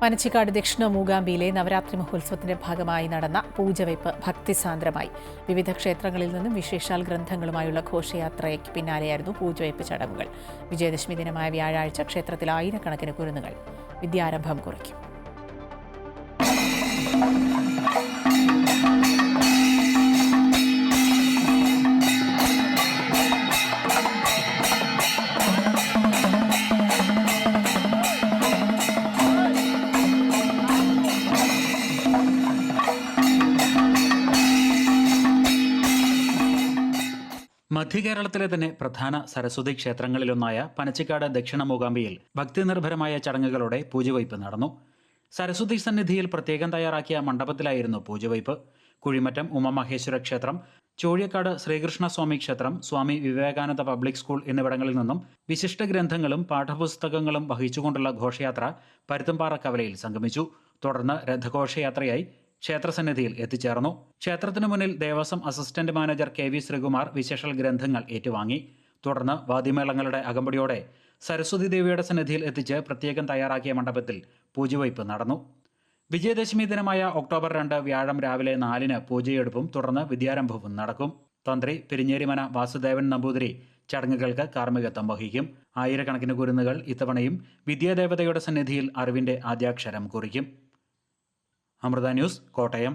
പനച്ചിക്കാട് ദക്ഷിണ മൂകാംബിയിലെ നവരാത്രി മഹോത്സവത്തിന്റെ ഭാഗമായി നടന്ന പൂജവയ്പ് ഭക്തിസാന്ദ്രമായി. വിവിധ ക്ഷേത്രങ്ങളിൽ നിന്നും വിശേഷാൽ ഗ്രന്ഥങ്ങളുമായുള്ള ഘോഷയാത്രയ്ക്ക് പിന്നാലെയായിരുന്നു പൂജവയ്പ് ചടങ്ങുകൾ. വിജയദശമി ദിനമായ വ്യാഴാഴ്ച ക്ഷേത്രത്തിൽ ആയിരക്കണക്കിന് കുരുന്നുകൾ വിദ്യാരംഭം കുറിക്കും. മധ്യകേരളത്തിലെ തന്നെ പ്രധാന സരസ്വതി ക്ഷേത്രങ്ങളിലൊന്നായ പനച്ചിക്കാട് ദക്ഷിണ മൂകാംബിയിൽ ഭക്തിനിർഭരമായ ചടങ്ങുകളോടെ പൂജവയ്പ് നടന്നു. സരസ്വതി സന്നിധിയിൽ പ്രത്യേകം തയ്യാറാക്കിയ മണ്ഡപത്തിലായിരുന്നു പൂജവയ്പ്. കുഴിമറ്റം ഉമാമഹേശ്വര ക്ഷേത്രം, ചോഴിയക്കാട് ശ്രീകൃഷ്ണസ്വാമി ക്ഷേത്രം, സ്വാമി വിവേകാനന്ദ പബ്ലിക് സ്കൂൾ എന്നിവിടങ്ങളിൽ നിന്നും വിശിഷ്ട ഗ്രന്ഥങ്ങളും പാഠപുസ്തകങ്ങളും വഹിച്ചുകൊണ്ടുള്ള ഘോഷയാത്ര പരുത്തുംപാറ കവലയിൽ സംഗമിച്ചു. തുടർന്ന് രഥഘോഷയാത്രയായി ക്ഷേത്രസന്നിധിയിൽ എത്തിച്ചേർന്നു. ക്ഷേത്രത്തിനു മുന്നിൽ Devaswom assistant manager KV Sreekumar വിശേഷാൽ ഗ്രന്ഥങ്ങൾ ഏറ്റുവാങ്ങി. തുടർന്ന് വാദ്യമേളങ്ങളുടെ അകമ്പടിയോടെ സരസ്വതി ദേവിയുടെ സന്നിധിയിൽ എത്തിച്ച് പ്രത്യേകം തയ്യാറാക്കിയ മണ്ഡപത്തിൽ പൂജവയ്പ് നടന്നു. വിജയദശമി ദിനമായ ഒക്ടോബർ 2 വ്യാഴം രാവിലെ 4-ന് പൂജയെടുപ്പും തുടർന്ന് വിദ്യാരംഭവും നടക്കും. തന്ത്രി പെരിഞ്ഞേരിമന വാസുദേവൻ നമ്പൂതിരി ചടങ്ങുകൾക്ക് കാർമ്മികത്വം വഹിക്കും. ആയിരക്കണക്കിന് കുരുന്നുകൾ ഇത്തവണയും വിദ്യാദേവതയുടെ സന്നിധിയിൽ അറിവിന്റെ ആദ്യാക്ഷരം കുറിക്കും. അമൃത ന്യൂസ്, കോട്ടയം.